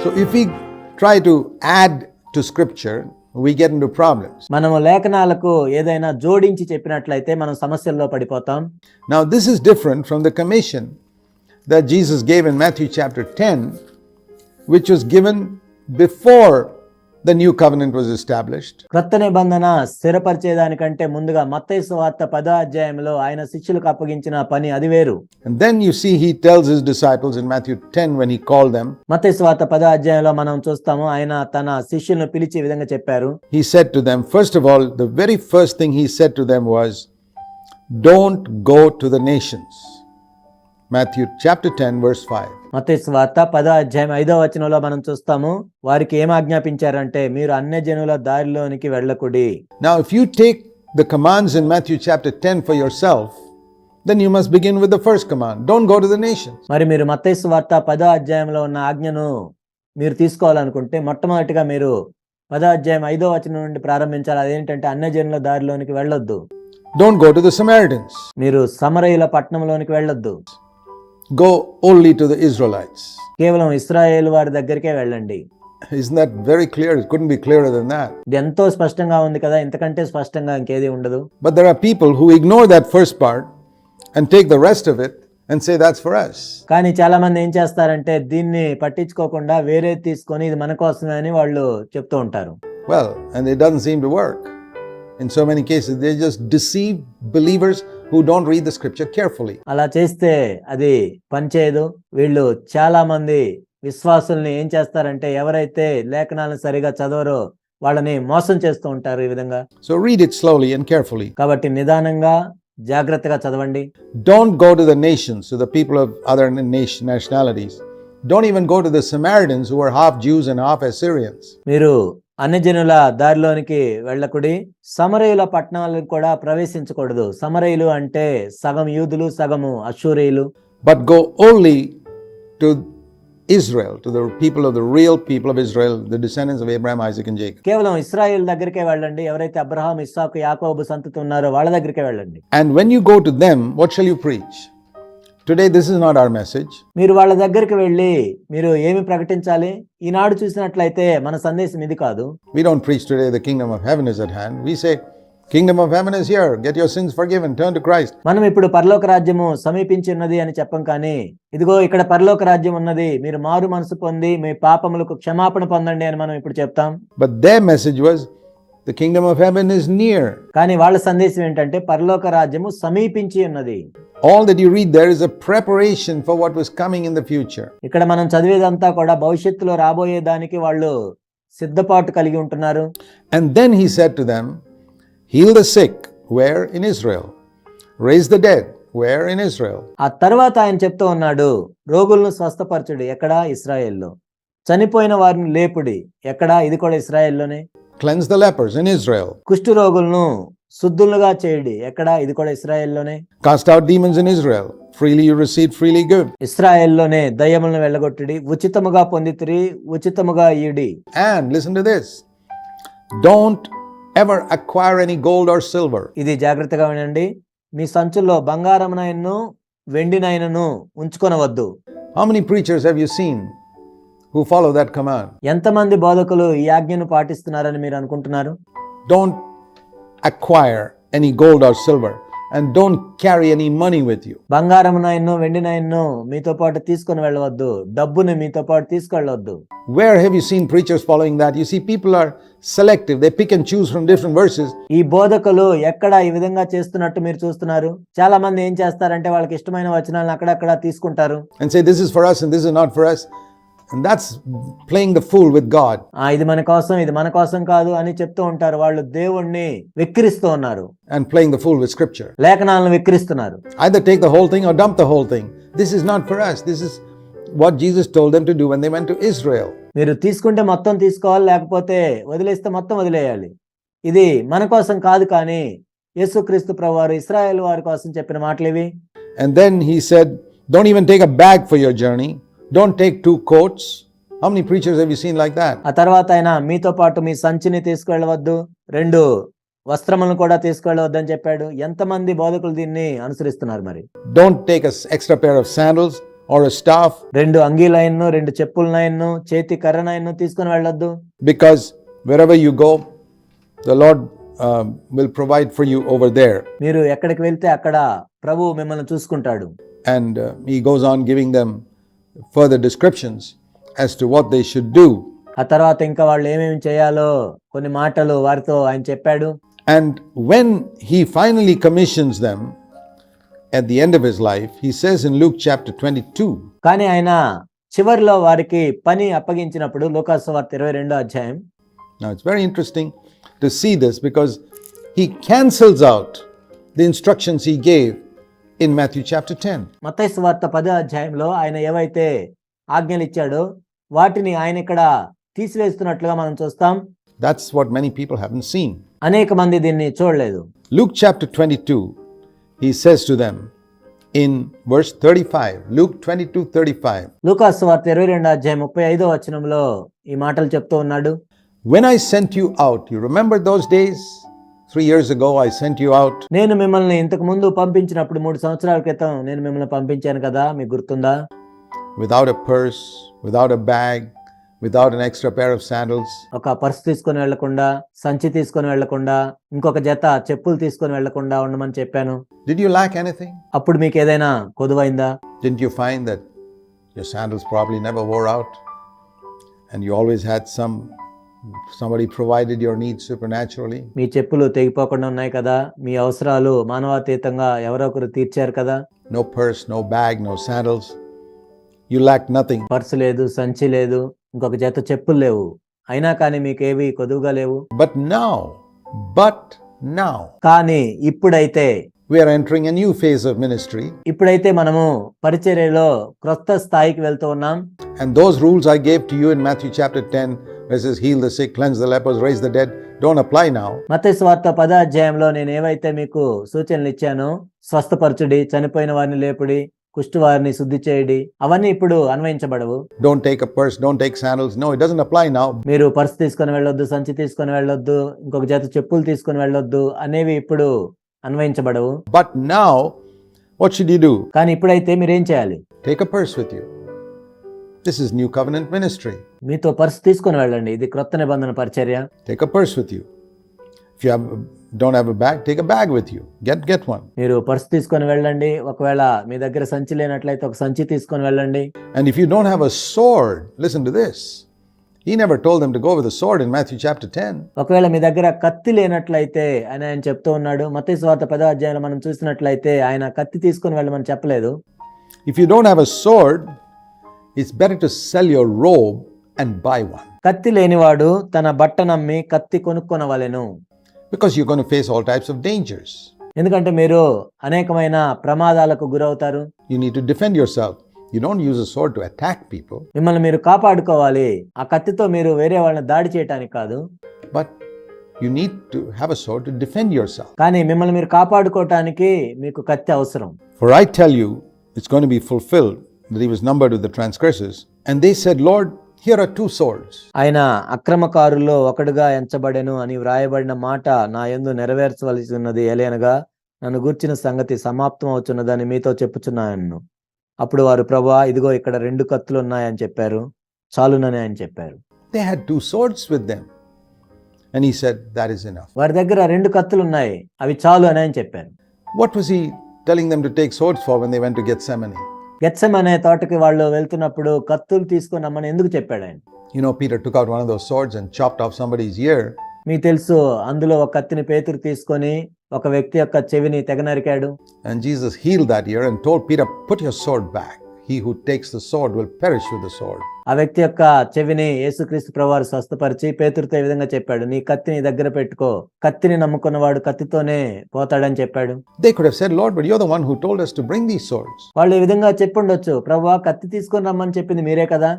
So if we try to add to scripture, we get into problems. మనము లేఖనాలకు ఏదైనా జోడించి చెప్పినట్లయితే మనం సమస్యల్లో పడిపోతాం. Now this is different from the commission that Jesus gave in Matthew chapter 10, which was given before the new covenant was established. క్రొత్త నిబంధన స్థిరపరిచేదానికంటే ముందుగా మత్తయి సువార్త 10వ అధ్యాయంలో ఆయన శిష్యులకు అప్పగించిన పని అది వేరు. And then you see he tells his disciples in Matthew 10 when he called them, మత్తయి సువార్త 10వ అధ్యాయంలో మనం చూస్తాము ఆయన తన శిష్యులను పిలిచి ఈ విధంగా చెప్పారు. he said to them, first of all, the very first thing he said to them was, don't go to the nations. Matthew chapter 10 verse 5. మత్తయి సువార్త 10వ అధ్యాయం 5వ వచనంలో మనం చూస్తాము వారికి ఏం ఆజ్ఞాపించారంటే మీరు అన్యజనుల దారిలోనికి వెళ్ళకుడి. Now if you take the commands in Matthew chapter 10 for yourself, then you must begin with the first command, don't go to the nations. మరి మీరు మత్తయి సువార్త 10వ అధ్యాయంలో ఉన్న ఆజ్ఞను మీరు తీసుకోవాలనుకుంటే మొట్టమొదటిగా మీరు 10వ అధ్యాయం 5వ వచనం నుండి ప్రారంభించాలి. అదేంటంటే అన్యజనుల దారిలోనికి వెళ్ళొద్దు. Don't go to the Samaritans. మీరు సమరయుల పట్టణంలోనికి వెళ్ళొద్దు. Go only to the Israelites. కేవలం ఇశ్రాయేలు వారి దగ్గరికే వెళ్ళండి. Isn't that very clear? It couldn't be clearer than that. ఇది ఎంతో స్పష్టంగా ఉంది కదా, ఇంతకంటే స్పష్టంగా ఇంకేది ఉండదు. But there are people who ignore that first part and take the rest of it and say that's for us. కానీ చాలా మంది ఏం చేస్తారంటే దీన్ని పట్టించుకోకుండా వేరే తీసుకొని ఇది మన కోసమే అని వాళ్ళు చెప్తూ ఉంటారు. Well, and it doesn't seem to work. In so many cases, they just deceive believers who don't read the scripture carefully. అలా చేస్తే అది పనిచేయదు. వీళ్ళు చాలా మంది విశ్వాసుల్ని ఏం చేస్తారంటే ఎవరైతే లేఖనాలను సరిగా చదవరో వాళ్ళని మోసం చేస్తూ ఉంటారు ఈ విధంగా. So read it slowly and carefully. కాబట్టి నిదానంగా జాగ్రత్తగా చదవండి. Don't go to the nations, to the people of other nationalities. Don't even go to the Samaritans who are half Jews and half Assyrians. మీరు అన్యజనుల దారిలోనికి వెళ్ళకుడి. సమరయుల పట్టణాలకు కూడా ప్రవేశించకూడదు. సమరయులు అంటే సగం యూదులు సగము అశ్షూరీయులు. But go only to Israel, to the people of the real people of Israel, the descendants of Abraham, Isaac and Jacob. కేవలం ఇశ్రాయేల్ దగ్గరికే వెళ్ళండి. ఎవరైతే అబ్రహాం, ఇస్సాకు, యాకోబు సంతతి ఉన్నారో వాళ్ళ దగ్గరికే వెళ్ళండి. And when you go to them, what shall you preach? Today this is not our message. మీరు వాళ్ళ దగ్గరికి వెళ్ళి మీరు ఏమి ప్రకటించాలి? ఈనాడు చూసినట్లయితే మన సందేశం ఇది కాదు. We don't preach today the kingdom of heaven is at hand. We say kingdom of heaven is here. Get your sins forgiven. Turn to Christ. మనం ఇప్పుడు పరలోక రాజ్యము సమీపించి ఉన్నది అని చెప్పం, కానీ ఇదిగో ఇక్కడ పరలోక రాజ్యం ఉన్నది, మీరు మారు మనసు పొంది మీ పాపములకు క్షమాపణ పొందండి అని మనం ఇప్పుడు చెప్తాం. But their message was the kingdom of heaven is near. కానీ వాళ్ళ సందేశం ఏంటంటే పరలోక రాజ్యము సమీపించి ఉన్నది. All that you read there is a preparation for what was coming in the future. ఇక్కడ మనం చదివేదంతా కూడా భవిష్యత్తులో రాబోయే దానికి వాళ్ళు సిద్ధపాటు కలిగి ఉంటున్నారు. And then he said to them, heal the sick, where? In Israel. Raise the dead, where? In Israel. ఆ తర్వాత ఆయన చెప్తూ ఉన్నాడు, రోగులను స్వస్థపరచుడి, ఎక్కడ? ఇశ్రాయేల్లో. చనిపోయిన వారిని లేపుడి, ఎక్కడ? ఇది కూడా ఇశ్రాయేల్లోనే. Cleanse the lepers, in Israel. కుష్టు రోగులను శుద్ధులుగా చేయుడి, ఎక్కడ? ఇది కూడా ఇశ్రాయేల్లోనే. Cast out demons in Israel. Freely you received, freely give. ఇశ్రాయేల్లోనే దయ్యములను వెళ్ళగొట్టుడి, ఉచితముగా పొందితిరి, ఉచితముగా ఇయుడి. And listen to this. Don't ever acquire any gold or silver. ఇది జాగ్రత్తగా వినండి. మీ సంచుల్లో బంగారమునైనను వెండినైనను ఉంచుకొనవద్దు. How many preachers have you seen who follow that command? ఎంతమంది బోధకులు ఈ ఆజ్ఞను పాటిస్తున్నారని మీరు అనుకుంటున్నారు? Don't acquire any gold or silver and don't carry any money with you. బంగారమునైనను వెండినైనను మీతో పాటు తీసుకొని వెళ్ళవద్దు, డబ్బుని మీతో పాటు తీసుకెళ్ళవద్దు. Where have you seen preachers following that? You see, people are selective. They pick and choose from different verses. ఈ బోధకులు ఎక్కడ ఈ విధంగా చేస్తున్నట్టు మీరు చూస్తున్నారు. చాలా మంది ఏం చేస్తారంటే వాళ్ళకి ఇష్టమైన వచనాలను అక్కడక్కడ తీసుకుంటారు And say this is for us and this is not for us. And that's playing the fool with God. ఇది మన కోసం, ఇది మన కోసం కాదు అని చెప్తూ ఉంటారు. వాళ్ళు దేవుణ్ణి వెక్కిరిస్తూ ఉన్నారు And playing the fool with scripture. లేఖనాలను వెక్కిరిస్తున్నారు. Either take the whole thing or dump the whole thing. This is not for us. This is what Jesus told them to do when they went to Israel. మీరు తీసుకుంటే మొత్తం తీసుకోవాలి, లేకపోతే వదిలేస్తే మొత్తం వదిలేయాలి. ఇది మన కోసం కాదు, కానీ యేసుక్రీస్తు ప్రభువారు ఇశ్రాయేలు వారి కోసం చెప్పిన మాటలు ఇవి. And then he said, don't even take a bag for your journey. Don't take 2 coats. How many preachers have you seen like that? ఆ తర్వాత ఆయన మీతో పాటు మీ సంచిని తీసుకెళ్ళవద్దు, 2 వస్త్రములను కూడా తీసుకెళ్ళవద్దు అని చెప్పాడు. ఎంతమంది బోధకులు దీన్ని అనుసరిస్తున్నారు మరి? Don't take an extra pair of sandals or a staff, 2 అంగీలైన్ను 2 చెప్పులనైన్ను చేతి కర్రనైన్ను తీసుకొని వెళ్ళొద్దు. because wherever you go, the Lord will provide for you over there. మీరు ఎక్కడికి వెళ్తే అక్కడ ప్రభువు మిమ్మల్ని చూసుకుంటాడు. And he goes on giving them further descriptions as to what they should do. ఆ తర్వాత ఇంకా వాళ్ళు ఏమేమి చేయాలో కొన్ని మాటలు వారితో ఆయన చెప్పాడు. And when he finally commissions them at the end of his life, he says in Luke chapter 22, కానీ ఆయన చివరిలో వారికి పని అప్పగించినప్పుడు లూకాసు సువార్త 22వ అధ్యాయం. now it's very interesting to see this because he cancels out the instructions he gave in Matthew chapter 10. మత్తయి సువార్త 10వ అధ్యాయంలో ఆయన ఏవైతే ఆజ్ఞలు ఇచ్చాడో వాటిని ఆయన ఇక్కడ తీసివేస్తున్నట్లుగా మనం చూస్తాం. That's what many people haven't seen. అనేక మంది దీన్ని చూడలేదు. Luke chapter 22, he says to them in verse 35, Luke 22:35, లూకాసు సువార్త 22వ అధ్యాయం 35వ వచనంలో ఈ మాటలు చెప్తూ ఉన్నాడు. when I sent you out, you remember those days? 3 years ago I sent you out. నేను మిమ్మల్ని ఇంతకు ముందు పంపించినప్పుడు 3 సంవత్సరాల క్రితం నేను మిమ్మల్ని పంపించాను కదా, మీకు గుర్తుందా? Without a purse, without a bag, without an extra pair of sandals. ఒక పర్స్ తీసుకొని వెళ్లకుండా, సంచి తీసుకొని వెళ్లకుండా, ఇంకొక జత చెప్పులు తీసుకొని వెళ్లకుండా ఉండమని చెప్పాను. Did you lack anything? అప్పుడు మీకు ఏదైనా కొదువైందా? Didn't you find that your sandals probably never wore out and you always had somebody provided your needs supernaturally? మీ చెప్పులు తెగిపోకుండా ఉన్నాయి కదా, మీ అవసరాలు మానవాతీతంగా ఎవరో ఒకరు తీర్చారు కదా. No purse, no bag, no sandals. You lacked nothing. Purse లేదు, సంచి లేదు, ఇంకొక జత చెప్పులు లేవు, అయినా కానీ మీకేవి కొదువుగా లేవు. But now కానీ ఇప్పుడైతే we are entering a new phase of ministry, ఇప్పుడైతే మనము పరిచర్యలో క్రొత్త స్థాయికి వెళ్తూ ఉన్నాం. and those rules I gave to you in Matthew chapter 10, where it says heal the sick, cleanse the lepers, raise the dead, don't apply now. మత్తయి సువార్త 10వ అధ్యాయంలో నేను ఏవైతే మీకు సూచనలు ఇచ్చానో, స్వస్థపరచుడి, చనిపోయిన వారిని లేపుడి, కుష్ఠవారిని శుద్ధి చేయడి, అవన్నీ ఇప్పుడు అన్వయించబడవు. Don't take a purse, don't take sandals. No, it doesn't apply now. మీరు పర్స్ తీసుకొని వెళ్ళొద్దు, సంచి తీసుకొని వెళ్ళొద్దు, ఇంకొక జత చెప్పులు తీసుకొని వెళ్ళొద్దు అనేవి ఇప్పుడు అన్వయించబడవు. But now, what should you do? కానీ ఇప్పుడైతే మీరేం చేయాలి? Take a purse with you. This is new covenant ministry. మీతో పర్స్ తీసుకొని వెళ్ళండి, ఇది క్రొత్త నిబంధన పరిచర్య. Take a purse with you. If you don't have a bag, take a bag with you. Get one. మీరు పర్స్ తీసుకొని వెళ్ళండి, ఒకవేళ మీ దగ్గర సంచి లేనట్లయితే ఒక సంచి తీసుకొని వెళ్ళండి. And if you don't have a sword, listen to this. He never told them to go with a sword in Matthew chapter 10. ఒకవేళ మీ దగ్గర కత్తి లేనట్లయితే అని ఆయన చెప్తూ ఉన్నాడు. మత్తయి సువార్త 10వ అధ్యాయంలో మనం చూసినట్లయితే ఆయన కత్తి తీసుకొని వెళ్ళమని చెప్పలేదు. If you don't have a sword, it's better to sell your robe and buy one. కత్తి లేనివాడు తన బట్ట నమ్మి కత్తి కొనుక్కొనవలెను. Because you're going to face all types of dangers. ఎందుకంటే మీరు అనేకమైన ప్రమాదాలకు గురవుతారు. You need to defend yourself. You don't use a sword to attack people. మిమ్మల్ని మీరు కాపాడుకోవాలి. ఆ కత్తితో మీరు వేరే వాళ్ళని దాడి చేయడానికి కాదు. But you need to have a sword to defend yourself. కానీ మిమ్మల్ని మీరు కాపాడుకోవటానికి మీకు కత్తి అవసరం. For I tell you, it's going to be fulfilled that he was numbered with the transgressors. And they said, Lord, here are 2 swords. ఆయన అక్రమకారుల్లో ఒకడుగా ఎంచబడెను అని వ్రాయబడిన మాట నా యందు నెరవేర్చవలసి ఉన్నది, ఎలయనగా నన్ను గూర్చిన సంగతి సమాప్తం అవుతున్నదని మీతో చెప్పుచున్నాను. అప్పుడు వారు, ప్రభువా, ఇదిగో ఇక్కడ 2 కత్తులు ఉన్నాయని చెప్పారు, చాలునని ఆయన చెప్పారు. They had 2 swords with them. And he said, that is enough. వారి దగ్గర 2 కత్తులు ఉన్నాయి, అవి చాలు అని ఆయన చెప్పారు. What was he telling them to take swords for when they went to Gethsemane? Gethsemane తోటకి వాళ్ళు వెళ్తున్నప్పుడు కత్తులు తీసుకొని రమ్మని ఎందుకు చెప్పాడు ఆయన? You know, Peter took out one of those swords and chopped off somebody's ear. మీకు తెలుసు, అందులో ఒక కత్తిని పేతురు తీసుకొని ఒక వ్యక్తి యొక్క చెవిని తెగ నరికాడు. And Jesus healed that ear and told Peter, put your sword back. He who takes the sword will perish with the sword. ఆ వ్యక్తి యొక్క చెవిని యేసుక్రీస్తు ప్రభువారు స్వస్థపరిచి పేతురుతో ఈ విధంగా చెప్పాడు, నీ కత్తిని దగ్గర పెట్టుకో, కత్తిని నమ్ముకున్నవాడు కత్తితోనే పోతాడని చెప్పాడు. They could have said, Lord, but you're the one who told us to bring these swords. వాళ్ళు ఈ విధంగా చెప్పుండొచ్చు, ప్రభువా కత్తి తీసుకొని రమ్మని చెప్పింది మీరే కదా.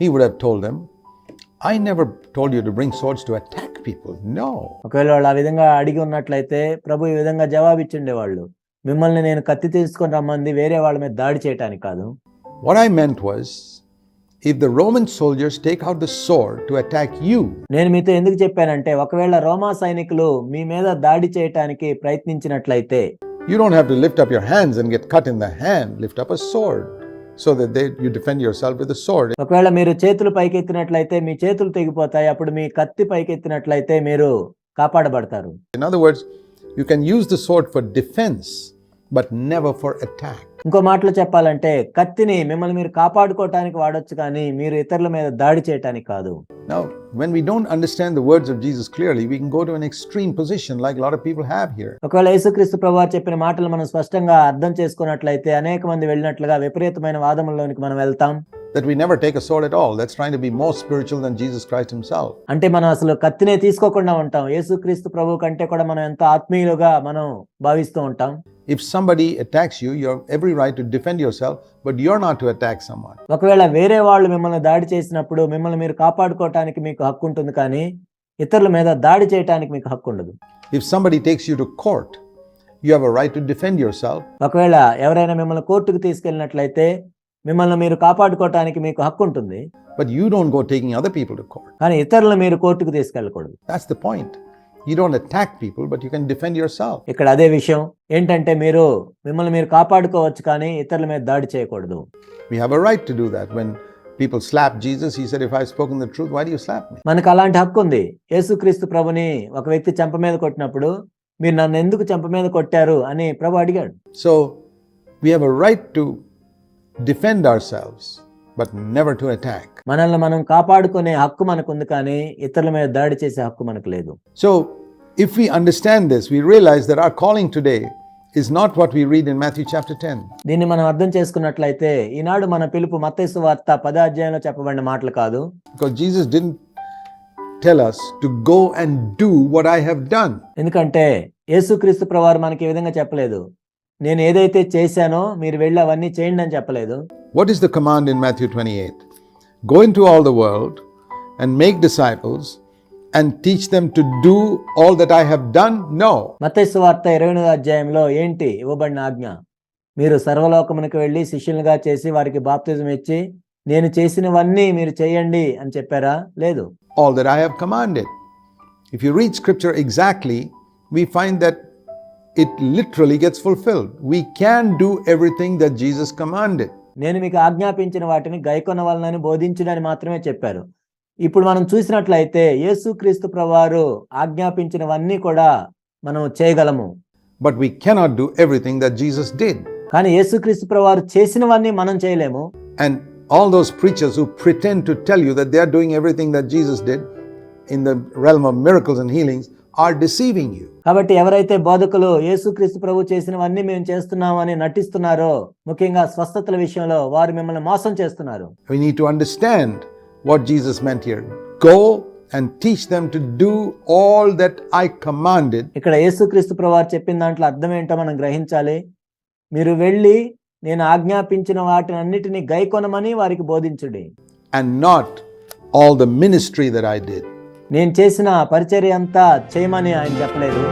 He would have told them, I never told you to bring swords to attack people. No. ఒకవేళ వాళ్ళు ఆ విధంగా అడిగి ఉన్నట్లయితే ప్రభు ఈ విధంగా జవాబిచ్చుండేవాళ్ళు, మిమ్మల్ని నేను కత్తి తీసుకొని రమ్మంది వేరే వాళ్ళ మీద దాడి చేయటానికి కాదు. What I meant was, if the Roman soldiers take out the sword to attack you, నేను మీతో ఎందుకు చెప్పానంటే, ఒకవేళ రోమా సైనికులు మీ మీద దాడి చేయటానికి ప్రయత్నించినట్లయితే, you don't have to lift up your hands and get cut in the hand. Lift up a sword. so that you defend yourself with a sword. ఒకవేళ మీరు చేతులు పైకెత్తినట్లయితే మీ చేతులు తెగిపోతాయి, అప్పుడు మీ కత్తి పైకెత్తినట్లయితే మీరు కాపాడబడతారు. In other words, you can use the sword for defense, but never for attack. ఇంకో మాటలో చెప్పాలంటే కత్తిని మిమ్మల్ని మీరు కాపాడుకోవటానికి వాడొచ్చు, కానీ మీరు ఇతరుల మీద దాడి చేయటానికి కాదు. Now, when we don't understand the words of Jesus clearly, we can go to an extreme position like a lot of people have here. ఒకవేళ యేసుక్రీస్తు ప్రభువారు చెప్పిన మాటలు మనం స్పష్టంగా అర్థం చేసుకున్నట్లయితే అనేక మంది వెళ్ళినట్లుగా విపరీతమైన వాదముల్లోనికి మనం వెళ్తాం. That we never take a sword at all. That's trying to be more spiritual than Jesus Christ himself. అంటే మనం అసలు కత్తినే తీసుకోకుండా ఉంటాం. యేసుక్రీస్తు ప్రభువు కంటే కూడా మనం ఎంత ఆత్మీయులుగా మనం భావిస్తూ ఉంటాం. If somebody attacks you, you have every right to defend yourself, but you're not to attack someone. ఒకవేళ వేరే వాళ్ళు మిమ్మల్ని దాడి చేసినప్పుడు మిమ్మల్ని మీరు కాపాడుకోవటానికి మీకు హక్కు ఉంటుంది, కానీ ఇతరుల మీద దాడి చేయటానికి మీకు హక్కు ఉండదు. If somebody takes you to court, you have a right to defend yourself. ఒకవేళ ఎవరైనా మిమ్మల్ని కోర్టుకు తీసుకెళ్ళినట్లయితే మిమ్మల్ని మీరు కాపాడుకోవటానికి మీకు హక్కు ఉంటుంది, But you don't go taking other people to court. కానీ ఇతరులను మీరు కోర్టుకు తీసుకెళ్ళకూడదు. That's the point. You don't attack people, but you can defend yourself. ఇక్కడ అదే విషయం ఏంటంటే మీరు మిమ్మల్ని మీరు కాపాడుకోవచ్చు, కానీ ఇతరుల మీద దాడి చేయకూడదు. We have a right to do that. When people slap Jesus, he said, if I've spoken the truth, why do you slap me? మనకు అలాంటి హక్కు ఉంది. యేసుక్రీస్తు ప్రభుని ఒక వ్యక్తి చెంప మీద కొట్టినప్పుడు మీరు నన్ను ఎందుకు చెంప మీద కొట్టారు అని ప్రభు అడిగాడు. So we have a right to defend ourselves, but never to attack. మనల్ని మనం కాపాడుకునే హక్కు మనకుంది, కానీ ఇతరుల మీద దాడి చేసే హక్కు మనకు లేదు. So if we understand this, we realize that our calling today is not what we read in Matthew chapter 10. దీన్ని మనం అర్థం చేసుకున్నట్లయితే ఈనాడు మన పిలుపు మత్తయి సువార్త 10వ అధ్యాయంలో చెప్పబడిన మాటలు కాదు. Because Jesus didn't tell us to go and do what I have done. ఎందుకంటే యేసుక్రీస్తు ప్రభువారు మనకి ఈ విధంగా చెప్పలేదు, నేను ఏదైతే చేశానో మీరు వెళ్ళి అవన్నీ చేయండి అని చెప్పలేదు. What is the command in Matthew 28? Go into all the world and make disciples and teach them to do all that I have done? No. మత్తయి సువార్త 28వ అధ్యాయంలో ఏంటి ఇవ్వబడిన ఆజ్ఞ? మీరు సర్వలోకమునకు వెళ్ళి శిష్యులుగా చేసి వారికి బాప్తిజం ఇచ్చి నేను చేసినవన్నీ మీరు చేయండి అని చెప్పారా? లేదు. All that I have commanded. If you read scripture exactly, we find that it literally gets fulfilled. We can do everything that Jesus commanded. నేను మీకు ఆజ్ఞాపించిన వాటిని గైకొనవలనని బోధించుడని మాత్రమే చెప్పారు. ఇప్పుడు మనం చూసినట్లయితే యేసుక్రీస్తు ప్రభువారు ఆజ్ఞాపించినవన్నీ కూడా మనం చేయగలము. But we cannot do everything that Jesus did. కానీ యేసుక్రీస్తు ప్రభువారు చేసినవన్నీ మనం చేయలేము. And all those preachers who pretend to tell you that they are doing everything that Jesus did in the realm of miracles and healings are deceiving you. కాబట్టి ఎవరైతే బోధకులు యేసుక్రీస్తు ప్రభు చేసినవన్నీ మేము చేస్తున్నామని నటిస్తున్నారో, ముఖ్యంగా స్వస్థతల విషయంలో, వారు మిమ్మల్ని మోసం చేస్తున్నారు. We need to understand what Jesus meant here. Go and teach them to do all that I commanded. ఇక్కడ యేసుక్రీస్తు ప్రభువారు చెప్పిన దాంట్లో అర్థం ఏంటో మనం గ్రహించాలి. మీరు వెళ్ళి నేను ఆజ్ఞాపించిన వాటినన్నిటిని గైకొనమని వారికి బోధించుడి. And not all the ministry that I did. నేను చేసిన పరిచర్య అంతా చేయమని ఆయన చెప్పలేదు.